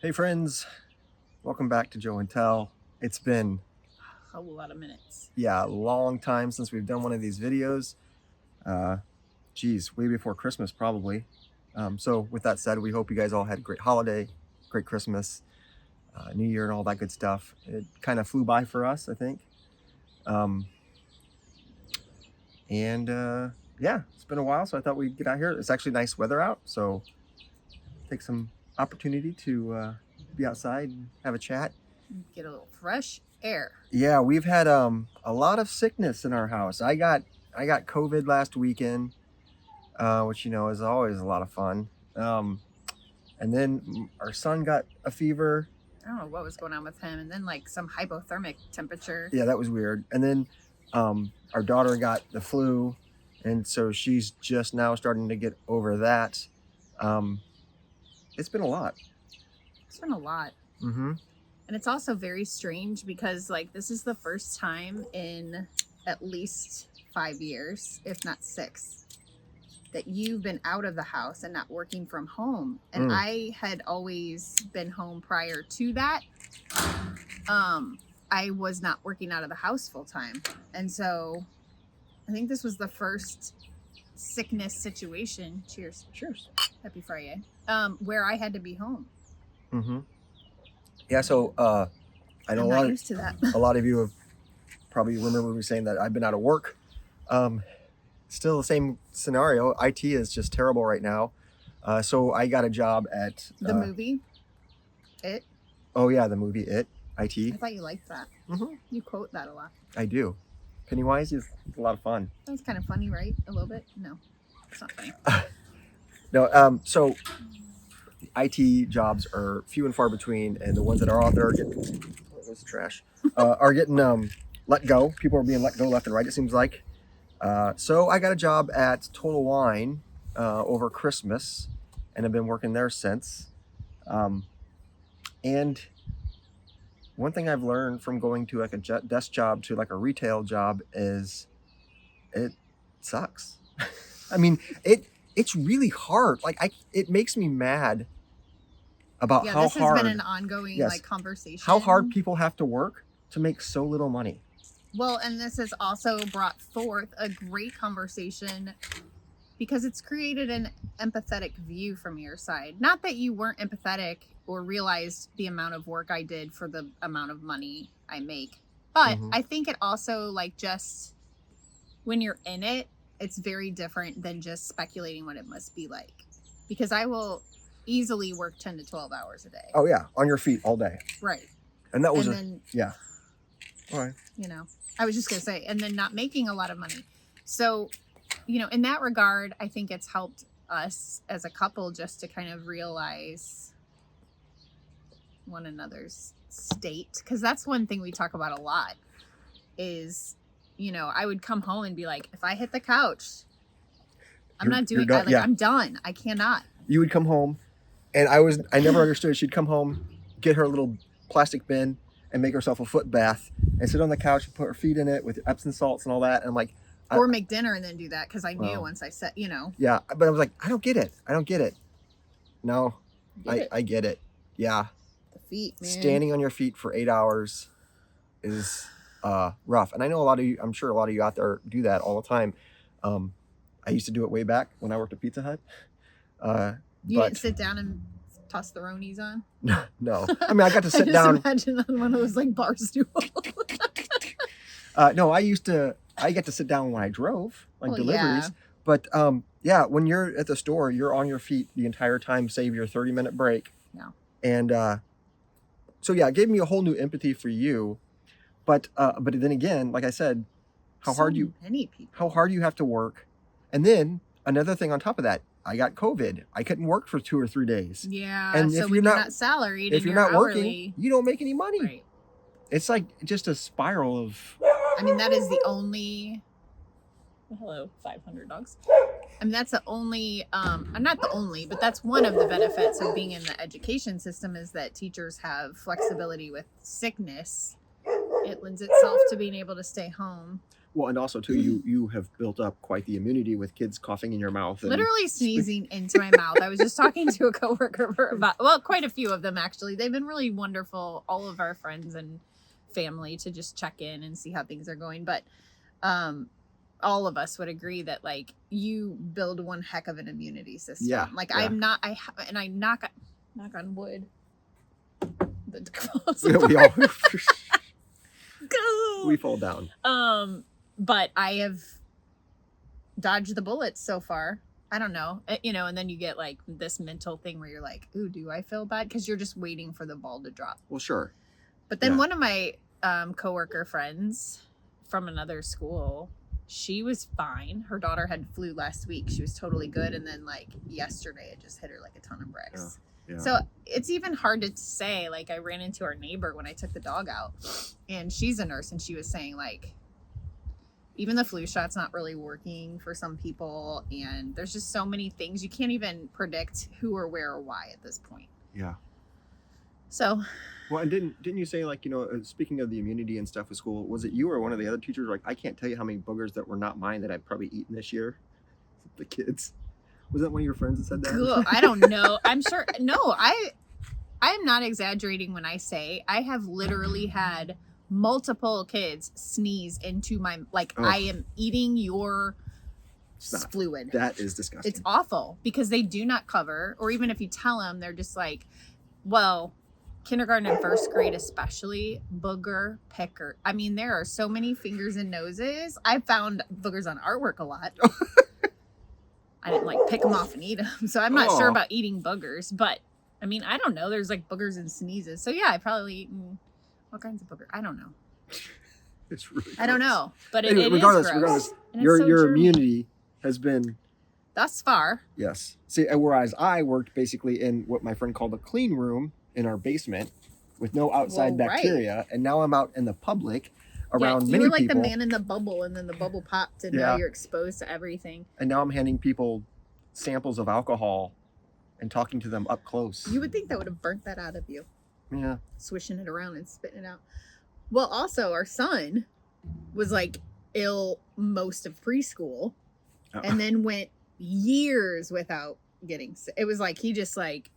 Hey friends, welcome back to Joe and Tell. It's been, A lot of minutes. a long time since we've done one of these videos. Way before Christmas probably. So with that said, we hope you guys all had a great holiday, great Christmas, New Year and all that good stuff. It kind of flew by for us, I think. It's been a while, so I thought we'd get out here. It's actually nice weather out, so take some opportunity to be outside and have a chat. Get a little fresh air. Yeah, we've had a lot of sickness in our house. I got COVID last weekend, which is always a lot of fun. And then our son got a fever. I don't know what was going on with him, and then like some hypothermic temperature. Yeah, that was weird. And then our daughter got the flu, and so she's just now starting to get over that. It's been a lot. It's been a lot. Mm-hmm. And it's also very strange because like this is the first time in at least 5 years, if not 6, that you've been out of the house and not working from home. And I had always been home prior to that. I was not working out of the house full time. And so I think this was the first sickness situation. Cheers. Happy Friday. Where I had to be home. Mm-hmm. Yeah, so I know I'm not used to that. a lot of you have probably remember me saying that I've been out of work. Still the same scenario. IT is just terrible right now. So I got a job at the movie It. Oh yeah, the movie It. IT. I thought you liked that. Mm-hmm. You quote that a lot. I do. Pennywise is a lot of fun. That was kind of funny, right? A little bit. No, it's not funny. No. So IT jobs are few and far between, and the ones that are out there are getting trash. Are getting let go. People are being let go left and right, it seems like. So I got a job at Total Wine over Christmas, and I've been working there since. And one thing I've learned from going to like a desk job to like a retail job is it sucks. I mean, it's really hard. Like it makes me mad about how this hard. Has been an ongoing like conversation. How hard people have to work to make so little money. Well, and this has also brought forth a great conversation because it's created an empathetic view from your side. Not that you weren't empathetic or realized the amount of work I did for the amount of money I make. But I think it also like just when you're in it, it's very different than just speculating what it must be like. Because I will easily work 10 to 12 hours a day. Oh yeah, on your feet all day. Right. And that was All right. I was just going to say, and then not making a lot of money. So, in that regard, I think it's helped us as a couple just to kind of realize one another's state. Because that's one thing we talk about a lot is, I would come home and be like, if I hit the couch, I'm done. I cannot. You would come home, and I never understood. She'd come home, get her little plastic bin, and make herself a foot bath and sit on the couch and put her feet in it with Epsom salts and all that. And I'm like, or make dinner and then do that because I knew once I said, Yeah, but I was like, I don't get it. No, I get it. Yeah. The feet, man. Standing on your feet for 8 hours is rough. And I know I'm sure a lot of you out there do that all the time. I used to do it way back when I worked at Pizza Hut. You didn't sit down and toss the Ronies on? No. I mean, I got to sit down. Imagine on one of those like bar stools. No, I get to sit down when I drove, like deliveries. Yeah. But when you're at the store, you're on your feet the entire time, save your 30-minute break. Yeah. And it gave me a whole new empathy for you. But then again, like I said, how hard you have to work. And then another thing on top of that, I got COVID. I couldn't work for 2 or 3 days. Yeah. And so if you're not salaried, if you're not working, you don't make any money. Right. It's like just a spiral of. I mean, that is the only. Hello, 500 dogs. I mean, that's the only. Not the only, but that's one of the benefits of being in the education system is that teachers have flexibility with sickness. It lends itself to being able to stay home. Well, and also too, you have built up quite the immunity with kids coughing in your mouth and Literally sneezing into my mouth. I was just talking to a coworker about, well, quite a few of them actually. They've been really wonderful, all of our friends and family, to just check in and see how things are going. But all of us would agree that like you build one heck of an immunity system. Yeah, Like yeah. I knock on wood. we all we fall down. But I have dodged the bullets so far. I don't know, and then you get like this mental thing where you're like, ooh, do I feel bad? Because you're just waiting for the ball to drop. Well, sure. But then Yeah. one of my coworker friends from another school, she was fine. Her daughter had flu last week. She was totally good. And then like yesterday, it just hit her like a ton of bricks. Yeah. So it's even hard to say. Like I ran into our neighbor when I took the dog out, and she's a nurse, and she was saying like, even the flu shot's not really working for some people, and there's just so many things you can't even predict who or where or why at this point. Yeah. So, well, and didn't you say like, speaking of the immunity and stuff with school, was it you or one of the other teachers? Like, I can't tell you how many boogers that were not mine that I've probably eaten this year. The kids. Was that one of your friends that said that? Cool. I don't know. I'm sure. No, I am not exaggerating when I say I have literally had multiple kids sneeze into my, like, I am eating your fluid. That is disgusting. It's awful because they do not cover, or even if you tell them, they're just like, well, kindergarten and first grade especially, booger picker. I mean, there are so many fingers and noses. I found boogers on artwork a lot. I didn't like pick them off and eat them, so I'm not sure about eating boogers. But I mean, I don't know. There's like boogers and sneezes. So yeah, I probably eaten what kinds of booger? I don't know. It's really gross. I don't know, but Anyway, it regardless, is gross. your immunity has been thus far. Yes. See, whereas I worked basically in what my friend called a clean room in our basement with no outside bacteria, and now I'm out in the public around many people. You were like the man in the bubble, and then the bubble popped, and now you're exposed to everything. And now I'm handing people samples of alcohol and talking to them up close. You would think that would have burnt that out of you. Yeah. Swishing it around and spitting it out. Well, also, our son was like ill most of preschool and then went years without getting sick. It was like he just like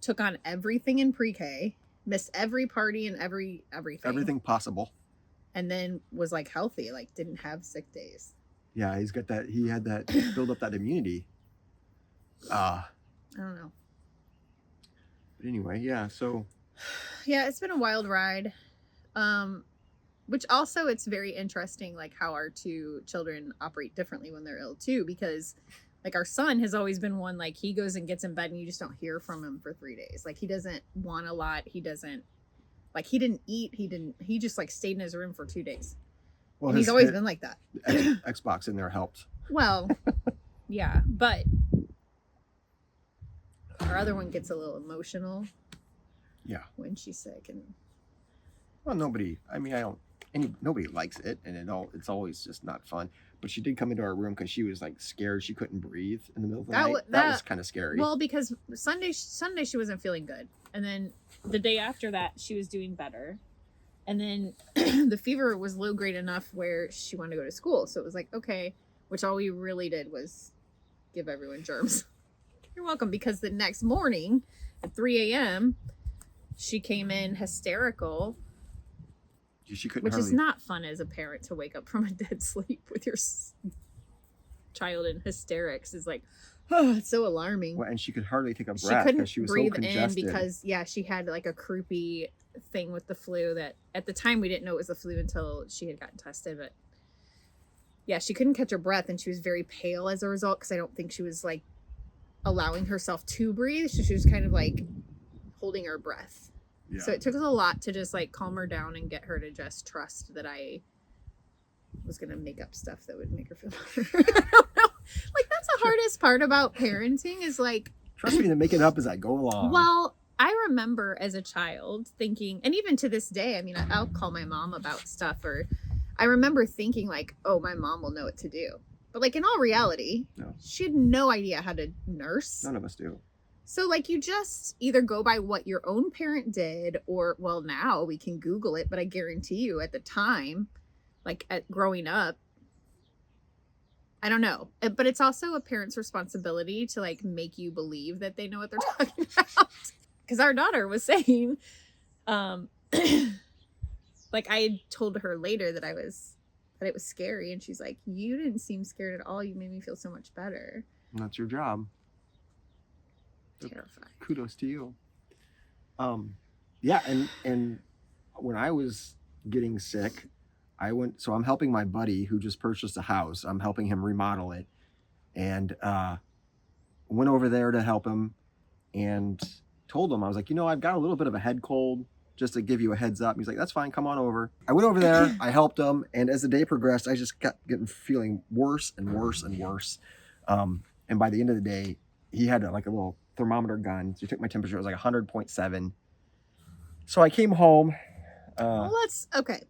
took on everything in pre-K, missed every party and everything possible, and then was like healthy, like didn't have sick days. Yeah, he's got that. He had that build up that immunity. I don't know. But anyway, yeah. So yeah, it's been a wild ride. Which also it's very interesting, like how our two children operate differently when they're ill too, because like our son has always been one, like he goes and gets in bed and you just don't hear from him for 3 days. Like he doesn't want a lot. He doesn't like, he didn't eat. He just like stayed in his room for 2 days. Well, and he's always been like that. Xbox in there helped. Well, yeah, but our other one gets a little emotional. Yeah. When she's sick and. Well, nobody likes it, and it's always just not fun. But she did come into our room because she was like scared she couldn't breathe in the middle of the night. That was kind of scary. Well, because Sunday she wasn't feeling good, and then the day after that she was doing better, and then the fever was low grade enough where she wanted to go to school. So it was like, okay, which all we really did was give everyone germs. You're welcome, because the next morning at 3 a.m. she came in hysterical. Which is not fun as a parent to wake up from a dead sleep with your child in hysterics. Is like, oh, it's so alarming. Well, and she could hardly take a breath because she was so congested. She couldn't breathe in because she had like a croupy thing with the flu that at the time we didn't know it was the flu until she had gotten tested. But yeah, she couldn't catch her breath, and she was very pale as a result, because I don't think she was like allowing herself to breathe. So she was kind of like holding her breath. Yeah. So it took us a lot to just like calm her down and get her to just trust that I was going to make up stuff that would make her feel better. I don't know. Like, that's the hardest part about parenting is like, trust me to make it up as I go along. Well, I remember as a child thinking, and even to this day, I mean, I'll call my mom about stuff, or I remember thinking like, oh, my mom will know what to do. But like in all reality, she had no idea how to nurse. None of us do. So, like, you just either go by what your own parent did, or, well, now we can Google it, but I guarantee you at the time, like, growing up, I don't know. But it's also a parent's responsibility to like make you believe that they know what they're talking about. Because our daughter was saying, um, like I had told her later that it was scary, and she's like, "You didn't seem scared at all. You made me feel so much better." And that's your job. Terrified. Kudos to you. Yeah, and when I was getting sick, so I'm helping my buddy who just purchased a house. I'm helping him remodel it, and went over there to help him, and told him, I was like, I've got a little bit of a head cold, just to give you a heads up. He's like, that's fine, come on over. I went over there, I helped him, and as the day progressed, I just kept feeling worse and worse and worse. And by the end of the day, he had like a little thermometer gun. So he took my temperature. It was like 100.7. So I came home. Well, that's okay.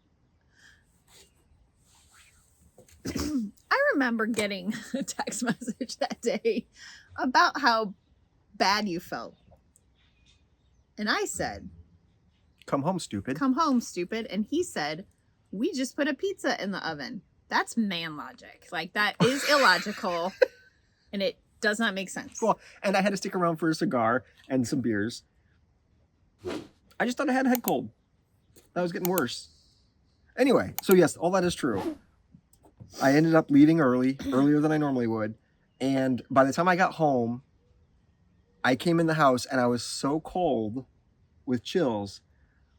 I remember getting a text message that day about how bad you felt. And I said, come home, stupid. Come home, stupid. And he said, we just put a pizza in the oven. That's man logic. Like, that is illogical. And it does not make sense. Well, and I had to stick around for a cigar and some beers. I just thought I had a head cold. That was getting worse. Anyway, so yes, all that is true. I ended up leaving earlier than I normally would. And by the time I got home, I came in the house and I was so cold with chills.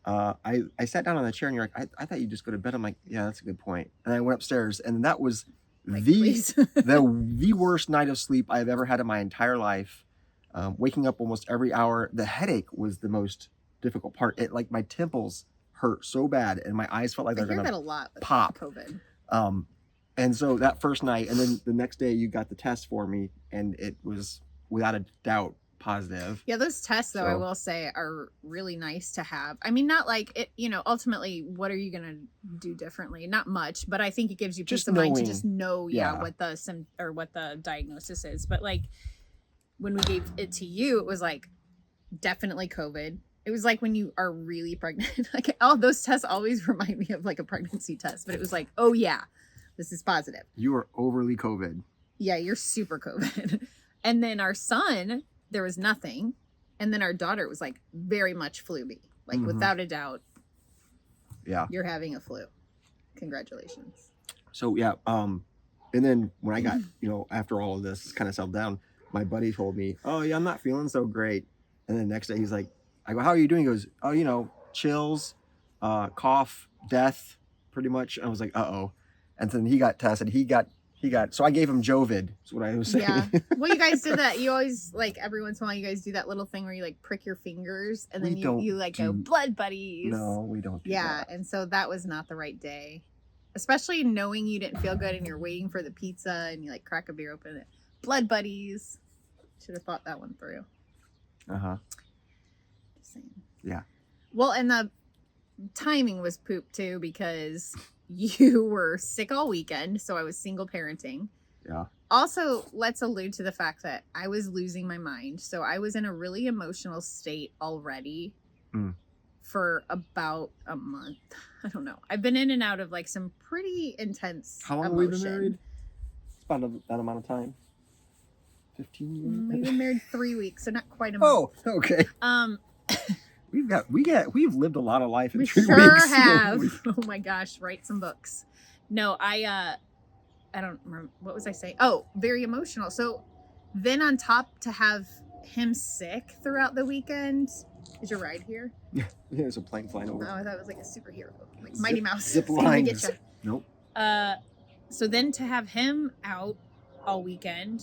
I sat down on the chair and you're like, I thought you'd just go to bed. I'm like, yeah, that's a good point. And I went upstairs, and that was Like, the worst night of sleep I've ever had in my entire life. Waking up almost every hour. The headache was the most difficult part. It, like, my temples hurt so bad and my eyes felt like they're I hear gonna that a lot with pop. COVID. And so that first night, and then the next day you got the test for me, and it was without a doubt positive. Yeah, those tests, though, I will say, are really nice to have. I mean, not like it, ultimately, what are you going to do differently? Not much, but I think it gives you peace of mind to just know, what the diagnosis is. But like, when we gave it to you, it was like, definitely COVID. It was like when you are really pregnant. Like, those tests always remind me of like a pregnancy test, but it was like, oh yeah, this is positive. You are overly COVID. Yeah, you're super COVID. And then our son, there was nothing. And then our daughter was like very much flu-y. Like, without a doubt. Yeah. You're having a flu. Congratulations. So yeah, and then when I got, after all of this kind of settled down, my buddy told me, oh yeah, I'm not feeling so great. And then the next day he's like, I go, how are you doing? He goes, oh, chills, cough, death, pretty much. I was like, uh-oh. And then he got tested. So I gave him Jovid, is what I was saying. Yeah. Well, you guys did that. You always, like, every once in a while, you guys do that little thing where you, like, prick your fingers, and then you like, go, blood buddies. No, we don't do that. Yeah, and so that was not the right day. Especially knowing you didn't feel good, and you're waiting for the pizza, and you, like, crack a beer open. Blood buddies. Should have thought that one through. Uh-huh. Just saying. Yeah. Well, and the timing was poop, too, because you were sick all weekend, so I was single parenting. Yeah. Also, let's allude to the fact that I was losing my mind. So I was in a really emotional state already for about a month. I don't know. I've been in and out of like some pretty intense How long have we been married? It's about that amount of time. 15 years? We've been married 3 weeks, so not quite a month. Oh, okay. We've lived a lot of life in 3 weeks. We sure have. Oh my gosh, write some books. No, I don't remember. What was I saying? Oh, very emotional. So then on top to have him sick throughout the weekend. Is your ride here? Yeah, there's a plane flying over. Oh, I thought it was like a superhero. Like Mighty Mouse. Zip lines. Nope. So then to have him out all weekend,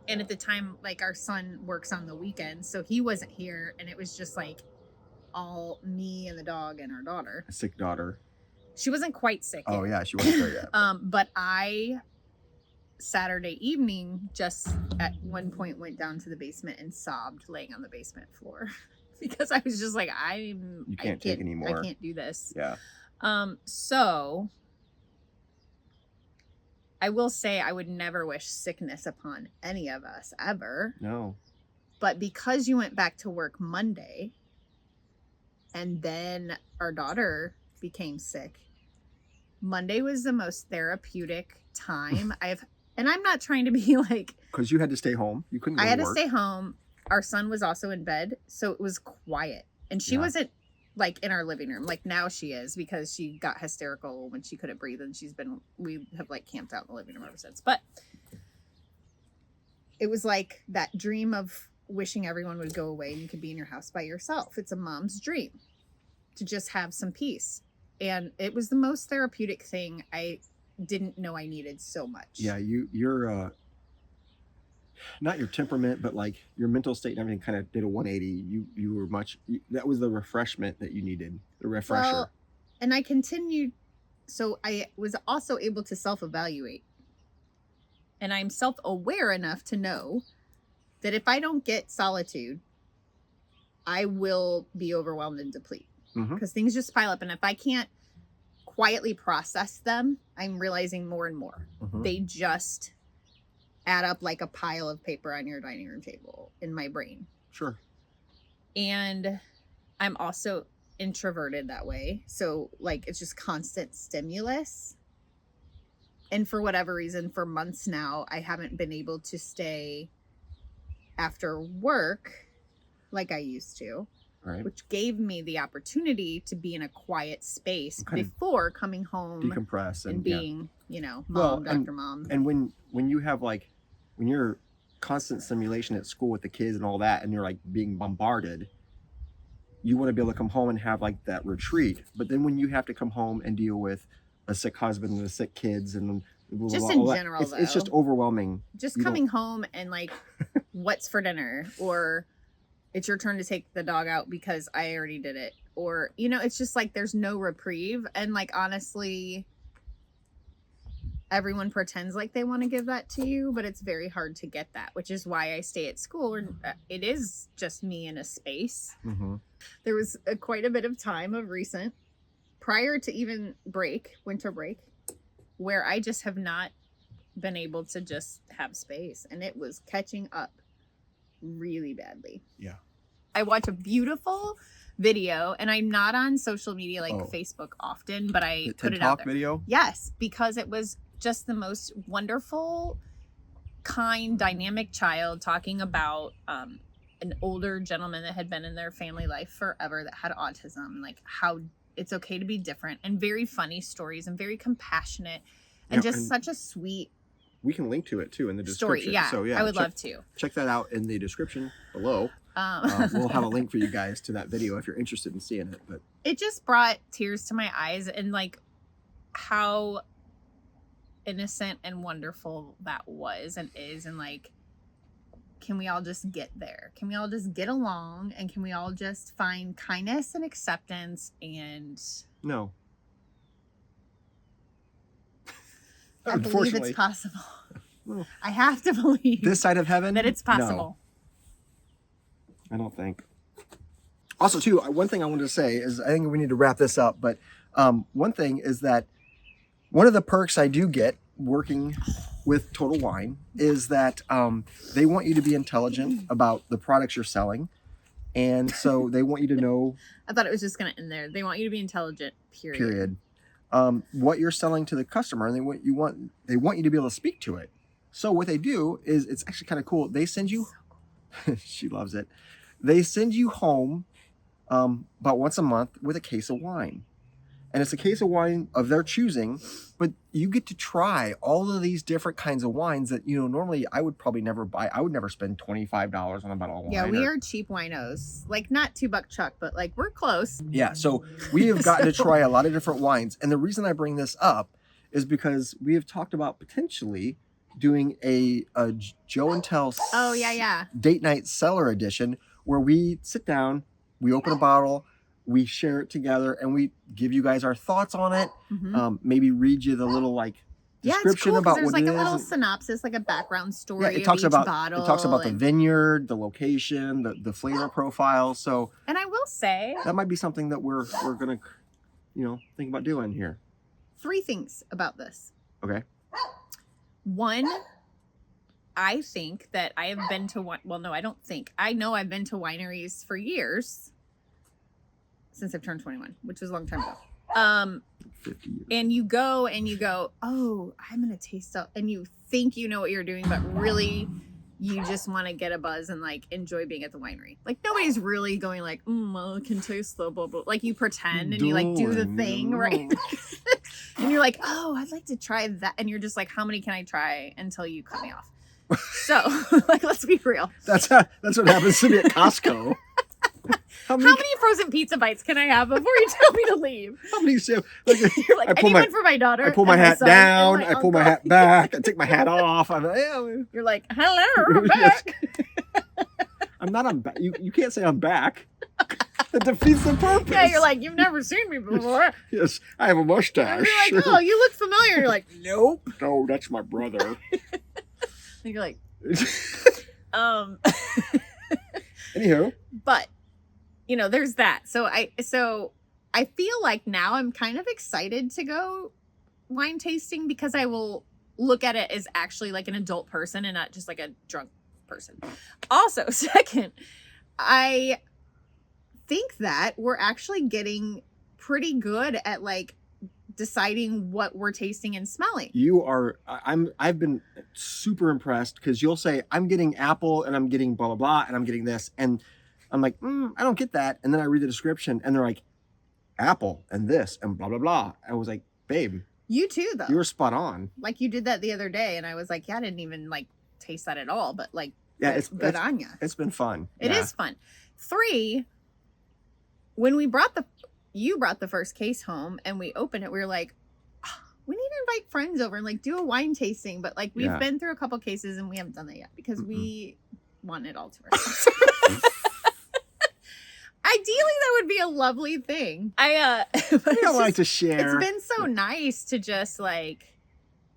and at the time, like, our son works on the weekends, so he wasn't here, and it was just like all me and the dog and our daughter. A sick daughter. She wasn't quite sick yet. Oh yeah, she wasn't there yet. But I Saturday evening just at one point went down to the basement and sobbed laying on the basement floor because I was just like, I can't take anymore. I can't do this. Yeah. So I will say I would never wish sickness upon any of us ever. No. But because you went back to work Monday and then our daughter became sick, Monday was the most therapeutic time I've And I'm not trying to be like, Because you had to stay home. You couldn't go I had to to work. stay home. Our son was also in bed, so it was quiet. And she Yeah. wasn't like in our living room. Like now she is, because she got hysterical when she couldn't breathe, and we have like camped out in the living room ever since. But it was like that dream of wishing everyone would go away and you could be in your house by yourself. It's a mom's dream to just have some peace. And it was the most therapeutic thing I didn't know I needed so much. Yeah, you're not your temperament, but like your mental state and everything kind of did a 180. You were that was the refreshment that you needed, the refresher. Well, and I continued, so I was also able to self-evaluate. And I'm self-aware enough to know that if I don't get solitude, I will be overwhelmed and deplete. Because things just pile up. And if I can't quietly process them, I'm realizing more and more. They just add up like a pile of paper on your dining room table in my brain. Sure. And I'm also introverted that way. So like it's just constant stimulus. And for whatever reason, for months now, I haven't been able to stay after work like I used to. Right. Which gave me the opportunity to be in a quiet space before coming home, decompress and being, mom, Dr. Mom. And when you have when you're constant stimulation at school with the kids and all that, and you're like being bombarded, you want to be able to come home and have like that retreat. But then when you have to come home and deal with a sick husband and the sick kids and blah, just blah, in blah, general, it's just overwhelming. Just coming home and like, what's for dinner, or it's your turn to take the dog out because I already did it, or it's just like there's no reprieve. And like honestly, everyone pretends like they want to give that to you, but it's very hard to get that, which is why I stay at school, and it is just me in a space. There was quite a bit of time of recent, prior to even winter break, where I just have not been able to just have space, and it was catching up really badly. Yeah. I watch a beautiful video, and I'm not on social media like Facebook often, but I put it out there. Video? Yes, because it was just the most wonderful, kind, dynamic child talking about an older gentleman that had been in their family life forever that had autism, like how it's okay to be different, and very funny stories and very compassionate and such a sweet. We can link to it too in the description. Story, yeah. So yeah, I would love to. Check that out in the description below. We'll have a link for you guys to that video if you're interested in seeing it. But it just brought tears to my eyes, and like how innocent and wonderful that was and is, and like, can we all just get there? Can we all just get along? And can we all just find kindness and acceptance? And no. I believe it's possible. Well, I have to believe this side of heaven that it's possible. No, I don't think. Also, too, one thing I wanted to say is I think we need to wrap this up. But one thing is that one of the perks I do get working with Total Wine is that they want you to be intelligent about the products you're selling. And so they want you to know. I thought it was just going to end there. They want you to be intelligent, period. What you're selling to the customer, and they want you to be able to speak to it. So what they do is, it's actually kind of cool. They send you, she loves it. They send you home about once a month with a case of wine. And it's a case of wine of their choosing, but you get to try all of these different kinds of wines that, normally I would probably never buy. I would never spend $25 on a bottle of wine. Yeah, we are cheap winos. Like, not $2 Chuck, but like, we're close. Yeah, so we have gotten to try a lot of different wines. And the reason I bring this up is because we have talked about potentially doing a Joe and Tell date night cellar edition, where we sit down, we open a bottle, we share it together, and we give you guys our thoughts on it. Maybe read you the little description about what it is. There's like a little synopsis, like a background story. Yeah, it talks about bottle. It talks about the vineyard, the location, the flavor profile. So, and I will say that might be something that we're gonna, think about doing here. 3 things about this. Okay. 1, I think that I have been to one. Well, no, I don't think. I know I've been to wineries for years. Since I've turned 21, which was a long time ago. 50 years. And you go, oh, I'm going to taste it. And you think you know what you're doing, but really you just want to get a buzz and like enjoy being at the winery. Like nobody's really going like, I can taste the blah, blah. Like you pretend and you like do the thing, right? And you're like, oh, I'd like to try that. And you're just like, how many can I try until you cut me off? So like, let's be real. That's what happens to me at Costco. How many frozen pizza bites can I have before you tell me to leave? How many? Like, you're like, I need one for my daughter. I pull my hat down. I pull my hat back. I take my hat off. I'm like, you're like, hello, I'm back. I'm not on back. You can't say I'm back. That defeats the purpose. Yeah, you're like, you've never seen me before. Yes, I have a mustache. And you're like, oh, you look familiar. You're like, nope. No, that's my brother. And you're like, Anywho. But there's that. So I feel like now I'm kind of excited to go wine tasting because I will look at it as actually like an adult person and not just like a drunk person. Also, second, I think that we're actually getting pretty good at like deciding what we're tasting and smelling. I've been super impressed because you'll say, I'm getting apple and I'm getting blah, blah, blah, and I'm getting this. And I'm like, I don't get that. And then I read the description and they're like, apple and this and blah, blah, blah. I was like, babe. You too, though. You were spot on. Like you did that the other day. And I was like, yeah, I didn't even like taste that at all. But like, yeah, it's good on you. It's been fun. It is fun. 3, when you brought the first case home and we opened it, we were like, we need to invite friends over and like do a wine tasting. But like we've been through a couple cases and we haven't done that yet because we want it all to ourselves. Ideally, that would be a lovely thing. I don't like to share. It's been so nice to just like,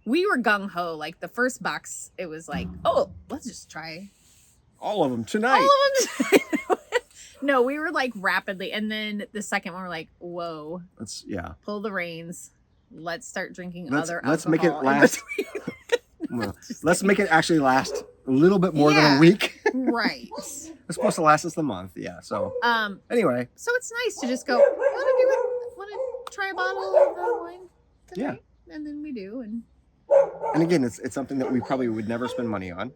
we were gung ho. Like the first box, it was like, oh, let's just try all of them tonight. All of them tonight. No, we were like rapidly, and then the second one, we're like, whoa, pull the reins. Let's start drinking other alcohol. Let's make it last. Let's make it actually last a little bit more than a week. Right. It's supposed to last us the month. Yeah. So anyway. So it's nice to just go, want to try a bottle of the wine tonight? Yeah. And then we do. And again, it's something that we probably would never spend money on.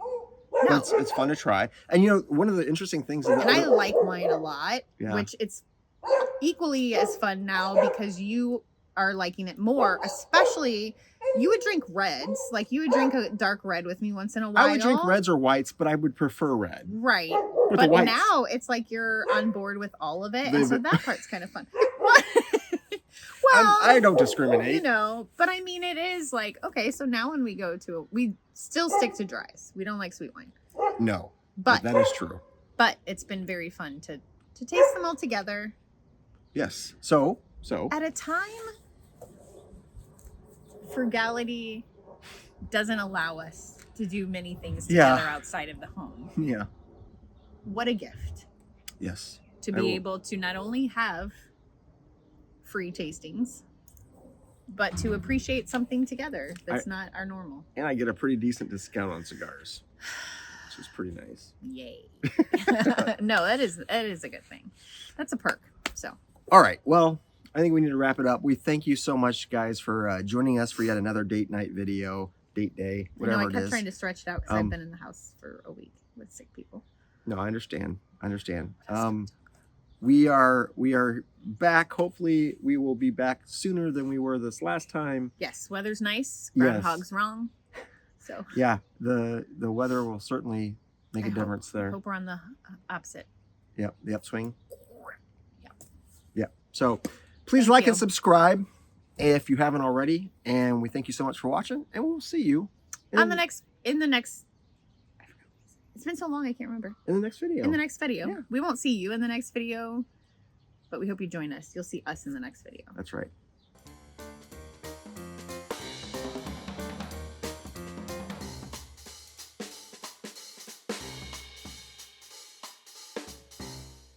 No. It's fun to try. And one of the interesting things is that I like wine a lot, which it's equally as fun now because you are liking it more, especially you would drink reds. Like you would drink a dark red with me once in a while. I would drink reds or whites, but I would prefer red. Right. But now it's like you're on board with all of it. And so that part's kind of fun. Well, I don't discriminate. But I mean, it is like, okay, so now when we go to, we still stick to dries. We don't like sweet wine. No, but that is true. But it's been very fun to taste them all together. Yes. So. At a time, frugality doesn't allow us to do many things together outside of the home. Yeah. What a gift. Yes. To be able to not only have free tastings, but to appreciate something together that's not our normal. And I get a pretty decent discount on cigars, which is pretty nice. Yay. No, that is a good thing. That's a perk. So. All right. Well, I think we need to wrap it up. We thank you so much, guys, for joining us for yet another date night video, date day, whatever it is. I kept trying to stretch it out because I've been in the house for a week with sick people. No, I understand. We are back. Hopefully, we will be back sooner than we were this last time. Yes, weather's nice. Groundhog's wrong. So yeah, the weather will certainly make a difference there. I hope we're on the opposite. Yep, the upswing. Yeah. So please like and subscribe if you haven't already. And we thank you so much for watching. And we'll see you in the next. It's been so long, I can't remember. In the next video. Yeah. We won't see you in the next video, but we hope you join us. You'll see us in the next video. That's right.